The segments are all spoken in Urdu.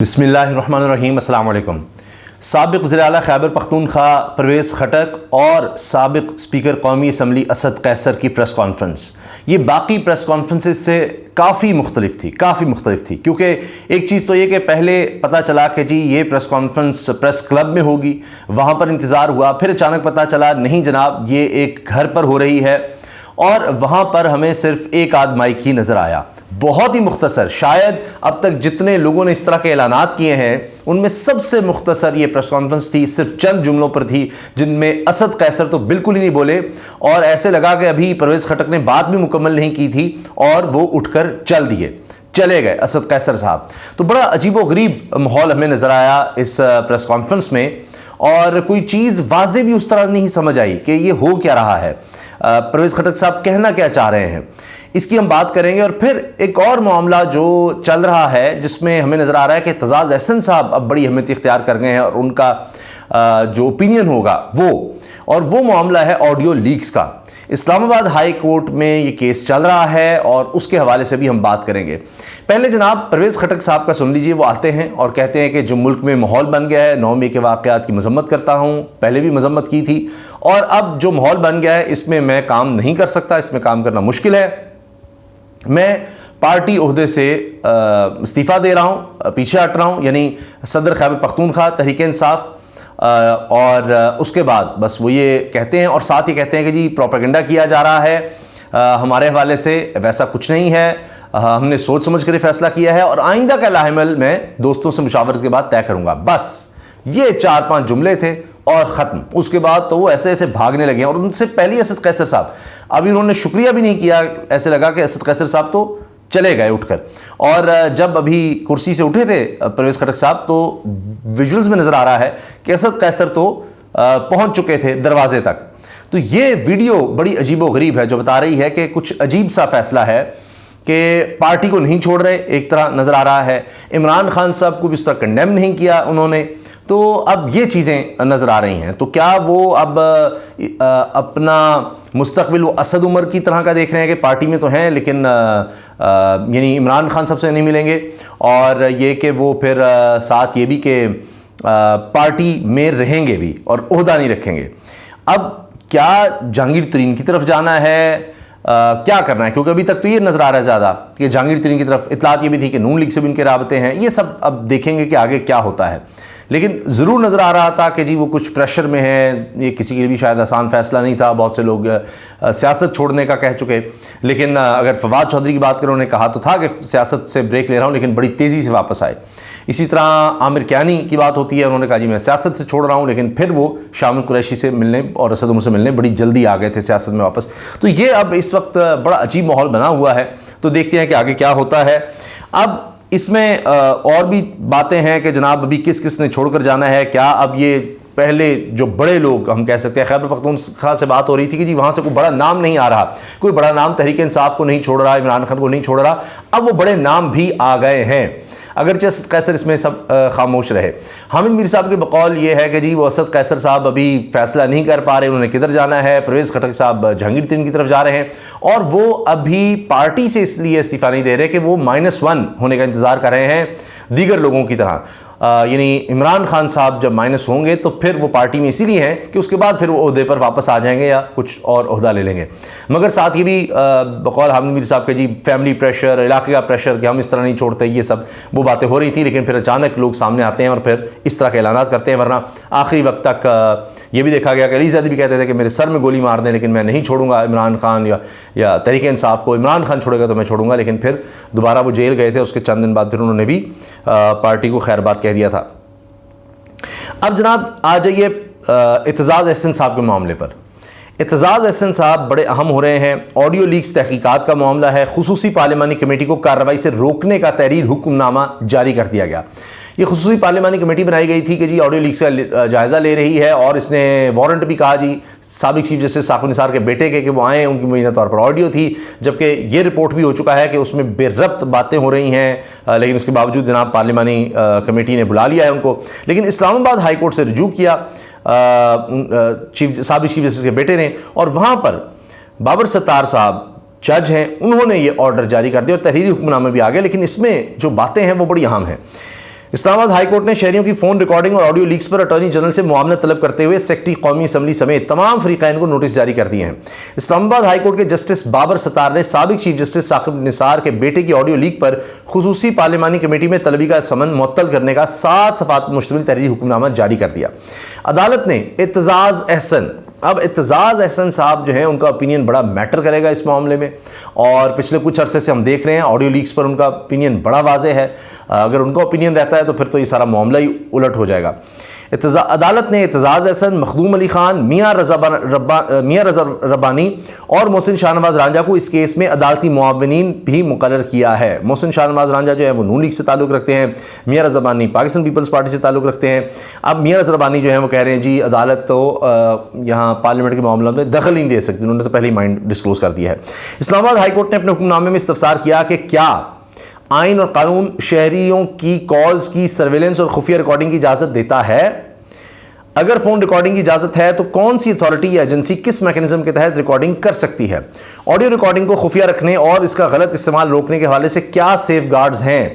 بسم اللہ الرحمن الرحیم۔ السلام علیکم۔ سابق وزیر اعلیٰ خیبر پختونخوا پرویز خٹک اور سابق اسپیکر قومی اسمبلی اسد قیصر کی پریس کانفرنس یہ باقی پریس کانفرنسز سے کافی مختلف تھی کیونکہ ایک چیز تو یہ کہ پہلے پتہ چلا کہ جی یہ پریس کانفرنس پریس کلب میں ہوگی، وہاں پر انتظار ہوا، پھر اچانک پتہ چلا نہیں جناب یہ ایک گھر پر ہو رہی ہے، اور وہاں پر ہمیں صرف ایک آدھ مائک ہی نظر آیا، بہت ہی مختصر۔ شاید اب تک جتنے لوگوں نے اس طرح کے اعلانات کیے ہیں ان میں سب سے مختصر یہ پریس کانفرنس تھی، صرف چند جملوں پر تھی جن میں اسد قیصر تو بالکل ہی نہیں بولے، اور ایسے لگا کہ ابھی پرویز خٹک نے بات بھی مکمل نہیں کی تھی اور وہ اٹھ کر چلے گئے اسد قیصر صاحب۔ تو بڑا عجیب و غریب ماحول ہمیں نظر آیا اس پریس کانفرنس میں، اور کوئی چیز واضح بھی اس طرح نہیں سمجھ آئی کہ یہ ہو کیا رہا ہے، پرویز خٹک صاحب کہنا کیا چاہ رہے ہیں، اس کی ہم بات کریں گے۔ اور پھر ایک اور معاملہ جو چل رہا ہے جس میں ہمیں نظر آ رہا ہے کہ اعتزاز احسن صاحب اب بڑی اہمیت اختیار کر گئے ہیں، اور ان کا جو اوپینین ہوگا وہ معاملہ ہے آڈیو لیکس کا۔ اسلام آباد ہائی کورٹ میں یہ کیس چل رہا ہے اور اس کے حوالے سے بھی ہم بات کریں گے۔ پہلے جناب پرویز خٹک صاحب کا سن لیجئے، وہ آتے ہیں اور کہتے ہیں کہ جو ملک میں ماحول بن گیا ہے، 9 مئی کے واقعات کی مذمت کرتا ہوں، پہلے بھی مذمت کی تھی، اور اب جو ماحول بن گیا ہے اس میں کام نہیں کر سکتا، اس میں کام کرنا مشکل ہے، میں پارٹی عہدے سے استعفیٰ دے رہا ہوں، پیچھے ہٹ رہا ہوں، یعنی صدر خیبر پختونخوا تحریک انصاف۔ اور اس کے بعد بس وہ یہ کہتے ہیں، اور ساتھ یہ کہتے ہیں کہ جی پروپیگنڈا کیا جا رہا ہے ہمارے حوالے سے، ویسا کچھ نہیں ہے، ہم نے سوچ سمجھ کر فیصلہ کیا ہے، اور آئندہ کا لاہ عمل میں دوستوں سے مشاورت کے بعد طے کروں گا۔ بس یہ 4-5 جملے تھے اور ختم۔ اس کے بعد تو وہ ایسے بھاگنے لگے ہیں، اور ان سے پہلے اسد قیصر صاحب ابھی انہوں نے شکریہ بھی نہیں کیا، ایسے لگا کہ اسد قیصر صاحب تو چلے گئے اٹھ کر۔ اور جب ابھی کرسی سے اٹھے تھے پرویز خٹک صاحب تو ویژولز میں نظر آ رہا ہے کہ اسد قیصر تو پہنچ چکے تھے دروازے تک۔ تو یہ ویڈیو بڑی عجیب و غریب ہے جو بتا رہی ہے کہ کچھ عجیب سا فیصلہ ہے کہ پارٹی کو نہیں چھوڑ رہے، ایک طرح نظر آ رہا ہے عمران خان صاحب کو بھی اس طرح کنڈیم نہیں کیا انہوں نے، تو اب یہ چیزیں نظر آ رہی ہیں۔ تو کیا وہ اب اپنا مستقبل وہ اسد عمر کی طرح کا دیکھ رہے ہیں کہ پارٹی میں تو ہیں لیکن یعنی عمران خان صاحب سے نہیں ملیں گے، اور یہ کہ وہ پھر ساتھ یہ بھی کہ پارٹی میں رہیں گے بھی اور عہدہ نہیں رکھیں گے۔ اب کیا جہانگیر ترین کی طرف جانا ہے، کیا کرنا ہے، کیونکہ ابھی تک تو یہ نظر آ رہا ہے زیادہ کہ جہانگیر ترین کی طرف اطلاعات یہ بھی تھی کہ نون لیگ سے بھی ان کے رابطے ہیں، یہ سب اب دیکھیں گے کہ آگے کیا ہوتا ہے۔ لیکن ضرور نظر آ رہا تھا کہ جی وہ کچھ پریشر میں ہے، یہ کسی کے لیے بھی شاید آسان فیصلہ نہیں تھا، بہت سے لوگ سیاست چھوڑنے کا کہہ چکے، لیکن اگر فواد چودھری کی بات کریں، انہوں نے کہا تو تھا کہ سیاست سے بریک لے رہا ہوں، لیکن بڑی تیزی سے واپس آئے۔ اسی طرح عامر کیانی کی بات ہوتی ہے، انہوں نے کہا جی میں سیاست سے چھوڑ رہا ہوں، لیکن پھر وہ شامل قریشی سے ملنے اور اسد عمر سے ملنے بڑی جلدی آ گئے تھے سیاست میں واپس۔ تو یہ اب اس وقت بڑا عجیب ماحول بنا ہوا ہے، تو دیکھتے ہیں کہ آگے کیا ہوتا ہے۔ اب اس میں اور بھی باتیں ہیں کہ جناب ابھی کس کس نے چھوڑ کر جانا ہے، کیا اب یہ پہلے جو بڑے لوگ ہم کہہ سکتے ہیں، خیبر پختونخوا سے بات ہو رہی تھی کہ جی وہاں سے کوئی بڑا نام نہیں آ رہا، کوئی بڑا نام تحریک انصاف کو نہیں چھوڑ رہا، عمران خان کو نہیں چھوڑ رہا، اب وہ بڑے نام بھی آ گئے ہیں، اگرچہ اسد قیصر اس میں سب خاموش رہے۔ حامد میر صاحب کے بقول یہ ہے کہ جی وہ اسد قیصر صاحب ابھی فیصلہ نہیں کر پا رہے انہوں نے کدھر جانا ہے، پرویز خٹک صاحب جہانگیر ترین کی طرف جا رہے ہیں، اور وہ ابھی پارٹی سے اس لیے استعفیٰ نہیں دے رہے کہ وہ -1 ہونے کا انتظار کر رہے ہیں دیگر لوگوں کی طرح، یعنی عمران خان صاحب جب مائنس ہوں گے تو پھر وہ پارٹی میں اسی لیے ہیں کہ اس کے بعد پھر وہ عہدے پر واپس آ جائیں گے یا کچھ اور عہدہ لے لیں گے۔ مگر ساتھ یہ بھی بقول حامد میر صاحب کے جی فیملی پریشر، علاقے کا پریشر کہ ہم اس طرح نہیں چھوڑتے، یہ سب وہ باتیں ہو رہی تھیں، لیکن پھر اچانک لوگ سامنے آتے ہیں اور پھر اس طرح کے اعلانات کرتے ہیں، ورنہ آخری وقت تک یہ بھی دیکھا گیا کہ علی زیدی بھی کہتے تھے کہ میرے سر میں گولی مار دیں لیکن میں نہیں چھوڑوں گا عمران خان یا تحریک انصاف کو، عمران خان چھوڑے گا تو میں چھوڑوں گا، لیکن پھر دوبارہ وہ جیل گئے تھے، اس کے چند دن بعد پھر انہوں نے بھی پارٹی کو خیر بات کہہ دیا تھا۔ اب جناب آ جائیے اعتزاز احسن صاحب کے معاملے پر۔ اعتزاز احسن صاحب بڑے اہم ہو رہے ہیں، آڈیو لیکس تحقیقات کا معاملہ ہے، خصوصی پارلیمانی کمیٹی کو کارروائی سے روکنے کا تحریر حکم نامہ جاری کر دیا گیا۔ یہ خصوصی پارلیمانی کمیٹی بنائی گئی تھی کہ جی آڈیو لیکس کا جائزہ لے رہی ہے، اور اس نے وارنٹ بھی کہا جی سابق چیف جسٹس ثاقب نثار کے بیٹے کے کہ وہ آئیں، ان کی مبینہ طور پر آڈیو تھی، جبکہ یہ رپورٹ بھی ہو چکا ہے کہ اس میں بے ربط باتیں ہو رہی ہیں، لیکن اس کے باوجود جناب پارلیمانی کمیٹی نے بلا لیا ہے ان کو۔ لیکن اسلام آباد ہائی کورٹ سے رجوع کیا سابق چیف جسٹس کے بیٹے نے، اور وہاں پر بابر ستار صاحب جج ہیں، انہوں نے یہ آرڈر جاری کر دیا اور تحریری حکم نامے بھی آ گئے، لیکن اس میں جو باتیں ہیں وہ بڑی اہم ہیں۔ اسلام آباد ہائی کورٹ نے شہریوں کی فون ریکارڈنگ اور آڈیو لیکس پر اٹارنی جنرل سے معاونت طلب کرتے ہوئے سیکرٹری قومی اسمبلی سمیت تمام فریقین کو نوٹس جاری کر دیے ہیں۔ اسلام آباد ہائی کورٹ کے جسٹس بابر ستار نے سابق چیف جسٹس ثاقب نثار کے بیٹے کی آڈیو لیک پر خصوصی پارلیمانی کمیٹی میں طلبی کا سمن معطل کرنے کا 7 صفحات مشتمل تحریری حکم نامہ جاری کر دیا۔ عدالت نے اعتزاز احسن، اب اعتزاز احسن صاحب جو ہیں ان کا اپینین بڑا میٹر کرے گا اس معاملے میں، اور پچھلے کچھ عرصے سے ہم دیکھ رہے ہیں آڈیو لیکس پر ان کا اپینین بڑا واضح ہے۔ اگر ان کا اپینین رہتا ہے تو پھر تو یہ سارا معاملہ ہی الٹ ہو جائے گا۔ عدالت نے اعتزاز احسن، مخدوم علی خان، میاں رضا ربانی اور محسن شاہ نواز رانجھا کو اس کیس میں عدالتی معاونین بھی مقرر کیا ہے۔ محسن شاہ نواز رانجھا جو ہے وہ نون لیگ سے تعلق رکھتے ہیں، میاں رضا ربانی پاکستان پیپلز پارٹی سے تعلق رکھتے ہیں۔ اب میاں رضا ربانی جو ہیں وہ کہہ رہے ہیں جی عدالت تو یہاں پارلیمنٹ کے معاملات میں دخل نہیں دے سکتی، انہوں نے تو پہلے ہی مائنڈ ڈسکلوز کر دیا ہے۔ اسلام آباد ہائی کورٹ نے اپنے حکم نامے میں استفسار کیا کہ کیا آئین اور قانون شہریوں کی کالز کی سرویلنس اور خفیہ ریکارڈنگ کی اجازت دیتا ہے؟ اگر فون ریکارڈنگ کی اجازت ہے تو کون سی اتھارٹی یا ایجنسی کس میکینزم کے تحت ریکارڈنگ کر سکتی ہے؟ آڈیو ریکارڈنگ کو خفیہ رکھنے اور اس کا غلط استعمال روکنے کے حوالے سے کیا سیف گارڈز ہیں؟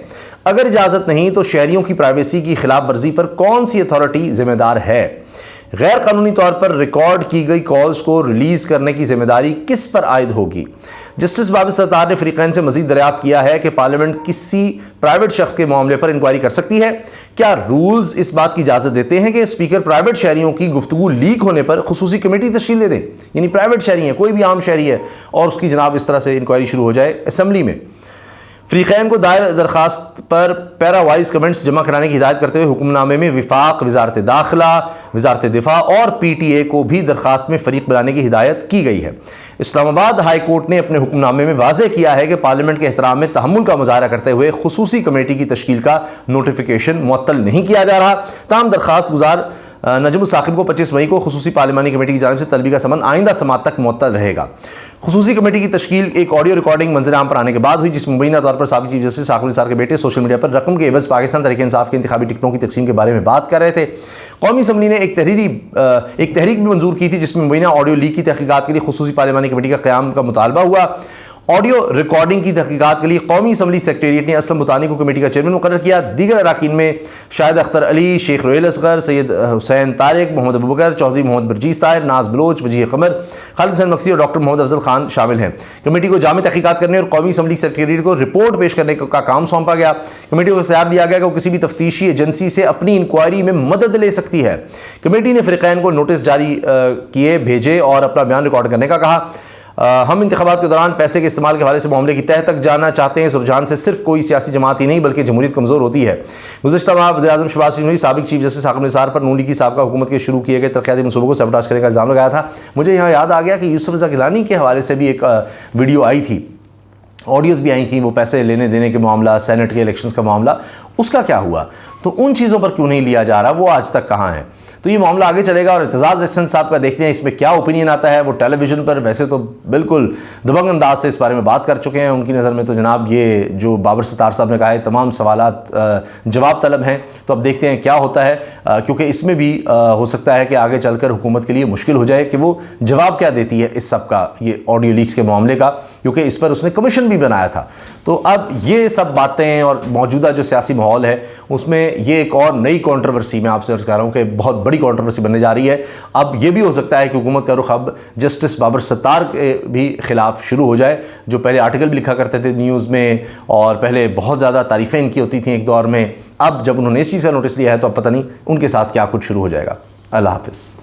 اگر اجازت نہیں تو شہریوں کی پرائیویسی کی خلاف ورزی پر کون سی اتھارٹی ذمہ دار ہے؟ غیر قانونی طور پر ریکارڈ کی گئی کالز کو ریلیز کرنے کی ذمہ داری کس پر عائد ہوگی؟ جسٹس بابر ستار نے فریقین سے مزید دریافت کیا ہے کہ پارلیمنٹ کسی پرائیویٹ شخص کے معاملے پر انکوائری کر سکتی ہے؟ کیا رولز اس بات کی اجازت دیتے ہیں کہ اسپیکر پرائیویٹ شہریوں کی گفتگو لیک ہونے پر خصوصی کمیٹی تشکیل دے دیں؟ یعنی پرائیویٹ شہری ہیں، کوئی بھی عام شہری ہے اور اس کی جناب اس طرح سے انکوائری شروع ہو جائے اسمبلی میں۔ فریقین کو دائر درخواست پر پیرا وائز کمنٹس جمع کرانے کی ہدایت کرتے ہوئے حکم نامے میں وفاق، وزارت داخلہ، وزارت دفاع اور پی ٹی اے کو بھی درخواست میں فریق بنانے کی ہدایت کی گئی ہے۔ اسلام آباد ہائی کورٹ نے اپنے حکم نامے میں واضح کیا ہے کہ پارلیمنٹ کے احترام میں تحمل کا مظاہرہ کرتے ہوئے خصوصی کمیٹی کی تشکیل کا نوٹیفیکیشن معطل نہیں کیا جا رہا۔ تاہم درخواست گزار نجم الثاقب کو 25 مئی کو خصوصی پارلیمانی کمیٹی کی جانب سے طلبی کا سمن آئندہ سماعت تک معطل رہے گا۔ خصوصی کمیٹی کی تشکیل ایک آڈیو ریکارڈنگ منظر عام پر آنے کے بعد ہوئی، جس میں مبینہ طور پر سابق چیف جسٹس ثاقب نثار کے بیٹے سوشل میڈیا پر رقم کے عوض پاکستان تحریک انصاف کے انتخابی ٹکٹوں کی تقسیم کے بارے میں بات کر رہے تھے۔ قومی اسمبلی نے ایک تحریک بھی منظور کی تھی جس میں مبینہ آڈیو لیک کی تحقیقات کے لیے خصوصی پارلیمانی کمیٹی کا قیام کا مطالبہ ہوا۔ آڈیو ریکارڈنگ کی تحقیقات کے لیے قومی اسمبلی سیکریٹریٹ نے اسلم بطانی کو کمیٹی کا چیئرمین مقرر کیا۔ دیگر اراکین میں شاہد اختر علی، شیخ رویل اصغر، سید حسین طارق، محمد ابوبکر، چودھری محمد برجیز طاہر، ناز بلوچ، وجیہ قمر، خالد حسین مکسی اور ڈاکٹر محمد افضل خان شامل ہیں۔ کمیٹی کو جامع تحقیقات کرنے اور قومی اسمبلی سیکریٹریٹ کو رپورٹ پیش کرنے کا کام سونپا گیا۔ کمیٹی کو اختیار دیا گیا کہ وہ کسی بھی تفتیشی ایجنسی سے اپنی انکوائری میں مدد لے سکتی ہے۔ کمیٹی نے فریقین کو نوٹس جاری کیے بھیجے اور اپنا بیان ریکارڈ کرنے کا کہا۔ ہم انتخابات کے دوران پیسے کے استعمال کے حوالے سے معاملے کی تہہ تک جانا چاہتے ہیں۔ اس رجحان سے صرف کوئی سیاسی جماعت ہی نہیں بلکہ جمہوریت کمزور ہوتی ہے۔ گزشتہ ماہ وزیر اعظم شہباز شریف نے سابق چیف جسٹس ثاقب نثار پر نون لیگ کی سابقہ حکومت کے شروع کیے گئے ترقیاتی منصوبوں کو سیبوٹاژ کرنے کا الزام لگایا تھا۔ مجھے یہاں یاد آ گیا کہ یوسف رضا گیلانی کے حوالے سے بھی ایک ویڈیو آئی تھی، آڈیوز بھی آئی تھیں، وہ پیسے لینے دینے کے معاملہ، سینٹ کے الیکشنز کا معاملہ، اس کا کیا ہوا؟ تو ان چیزوں پر کیوں نہیں لیا جا رہا؟ وہ آج تک کہاں ہے؟ تو یہ معاملہ آگے چلے گا اور اعتزاز احسن صاحب کا دیکھتے ہیں اس میں کیا اوپینین آتا ہے۔ وہ ٹیلی ویژن پر ویسے تو بالکل دبنگ انداز سے اس بارے میں بات کر چکے ہیں، ان کی نظر میں تو جناب یہ جو بابر ستار صاحب نے کہا ہے تمام سوالات جواب طلب ہیں۔ تو اب دیکھتے ہیں کیا ہوتا ہے، کیونکہ اس میں بھی ہو سکتا ہے کہ آگے چل کر حکومت کے لیے مشکل ہو جائے کہ وہ جواب کیا دیتی ہے اس سب کا، یہ آڈیو لیکس کے معاملے کا، کیونکہ اس پر اس نے کمیشن بھی بنایا تھا۔ تو اب یہ سب باتیں اور موجودہ جو سیاسی ماحول ہے اس میں یہ ایک اور نئی کنٹروورسی میں آپ سے عرض کر رہا ہوں کہ بہت بڑی کنٹروورسی بننے جا رہی ہے۔ اب یہ بھی ہو سکتا ہے کہ حکومت کا رخ اب جسٹس بابر ستار کے بھی خلاف شروع ہو جائے، جو پہلے آرٹیکل بھی لکھا کرتے تھے نیوز میں اور پہلے بہت زیادہ تعریفیں ان کی ہوتی تھیں ایک دور میں۔ اب جب انہوں نے اس چیز کا نوٹس لیا ہے تو اب پتہ نہیں ان کے ساتھ کیا کچھ شروع ہو جائے گا۔ اللہ حافظ۔